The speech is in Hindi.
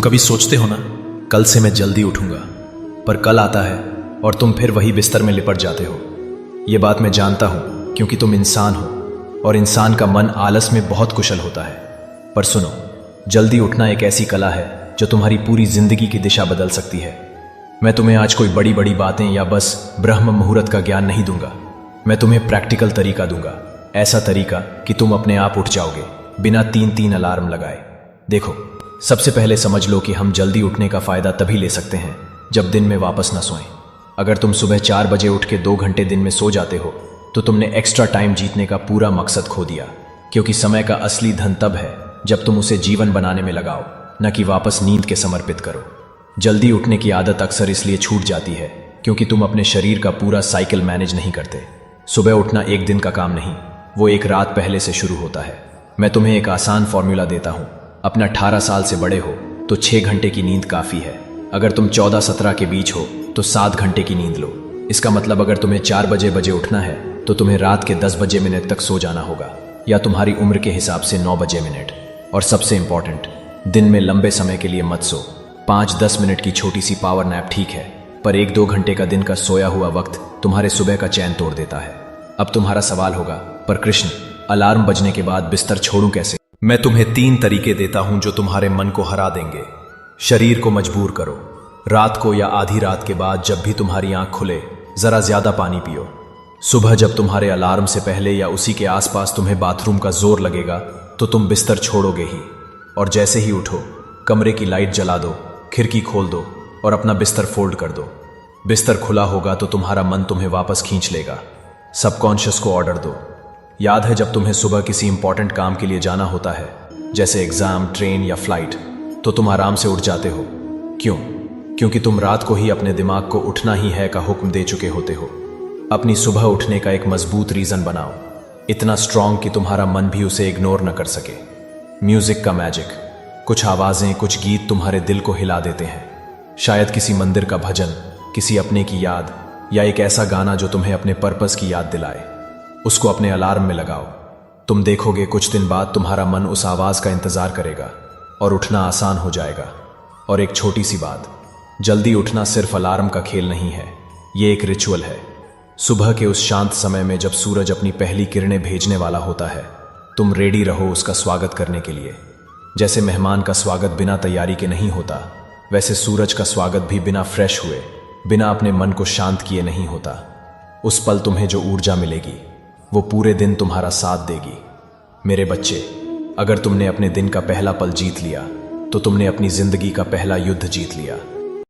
कभी सोचते हो ना, कल से मैं जल्दी उठूंगा, पर कल आता है और तुम फिर वही बिस्तर में लिपट जाते हो। ये बात मैं जानता हूं क्योंकि तुम इंसान हो और इंसान का मन आलस में बहुत कुशल होता है। पर सुनो, जल्दी उठना एक ऐसी कला है जो तुम्हारी पूरी जिंदगी की दिशा बदल सकती है। मैं तुम्हें आज कोई बड़ी बड़ी बातें या बस ब्रह्म मुहूर्त का ज्ञान नहीं दूंगा। मैं तुम्हें प्रैक्टिकल तरीका दूंगा, ऐसा तरीका कि तुम अपने आप उठ जाओगे बिना 3-3 अलार्म लगाए। देखो, सबसे पहले समझ लो कि हम जल्दी उठने का फायदा तभी ले सकते हैं जब दिन में वापस न सोएं। अगर तुम सुबह 4 बजे उठ के 2 घंटे दिन में सो जाते हो तो तुमने एक्स्ट्रा टाइम जीतने का पूरा मकसद खो दिया, क्योंकि समय का असली धन तब है जब तुम उसे जीवन बनाने में लगाओ, न कि वापस नींद के समर्पित करो। जल्दी उठने की आदत अक्सर इसलिए छूट जाती है क्योंकि तुम अपने शरीर का पूरा साइकिल मैनेज नहीं करते। सुबह उठना एक दिन का काम नहीं, वो एक रात पहले से शुरू होता है। मैं तुम्हें एक आसान फॉर्मूला देता हूं। अपना 18 साल से बड़े हो तो 6 घंटे की नींद काफी है। अगर तुम 14-17 के बीच हो तो 7 घंटे की नींद लो। इसका मतलब अगर तुम्हें 4 बजे उठना है तो तुम्हें रात के 10 बजे मिनट तक सो जाना होगा, या तुम्हारी उम्र के हिसाब से 9 बजे मिनट। और सबसे इंपॉर्टेंट, दिन में लंबे समय के लिए मत सो। 5-10 मिनट की छोटी सी पावर नैप ठीक है, पर 1-2 घंटे का दिन का सोया हुआ वक्त तुम्हारे सुबह का चैन तोड़ देता है। अब तुम्हारा सवाल होगा, पर कृष्ण, अलार्म बजने के बाद बिस्तर छोड़ूं कैसे? मैं तुम्हें 3 तरीके देता हूं जो तुम्हारे मन को हरा देंगे। शरीर को मजबूर करो। रात को या आधी रात के बाद जब भी तुम्हारी आंख खुले, जरा ज्यादा पानी पियो। सुबह जब तुम्हारे अलार्म से पहले या उसी के आसपास तुम्हें बाथरूम का जोर लगेगा तो तुम बिस्तर छोड़ोगे ही। और जैसे ही उठो, कमरे की लाइट जला दो, खिड़की खोल दो और अपना बिस्तर फोल्ड कर दो। बिस्तर खुला होगा तो तुम्हारा मन तुम्हें वापस खींच लेगा। सबकॉन्शियस को ऑर्डर दो। याद है जब तुम्हें सुबह किसी इंपॉर्टेंट काम के लिए जाना होता है, जैसे एग्जाम, ट्रेन या फ्लाइट, तो तुम आराम से उठ जाते हो। क्यों? क्योंकि तुम रात को ही अपने दिमाग को उठना ही है का हुक्म दे चुके होते हो। अपनी सुबह उठने का एक मजबूत रीजन बनाओ, इतना स्ट्रांग कि तुम्हारा मन भी उसे इग्नोर न कर सके। म्यूजिक का मैजिक। कुछ आवाजें, कुछ गीत तुम्हारे दिल को हिला देते हैं। शायद किसी मंदिर का भजन, किसी अपने की याद, या एक ऐसा गाना जो तुम्हें अपने पर्पस की याद दिलाए। उसको अपने अलार्म में लगाओ। तुम देखोगे कुछ दिन बाद तुम्हारा मन उस आवाज का इंतजार करेगा और उठना आसान हो जाएगा। और एक छोटी सी बात, जल्दी उठना सिर्फ अलार्म का खेल नहीं है, ये एक रिचुअल है। सुबह के उस शांत समय में जब सूरज अपनी पहली किरणें भेजने वाला होता है, तुम रेडी रहो उसका स्वागत करने के लिए। जैसे मेहमान का स्वागत बिना तैयारी के नहीं होता, वैसे सूरज का स्वागत भी बिना फ्रेश हुए, बिना अपने मन को शांत किए नहीं होता। उस पल तुम्हें जो ऊर्जा मिलेगी वो पूरे दिन तुम्हारा साथ देगी। मेरे बच्चे, अगर तुमने अपने दिन का पहला पल जीत लिया तो तुमने अपनी जिंदगी का पहला युद्ध जीत लिया।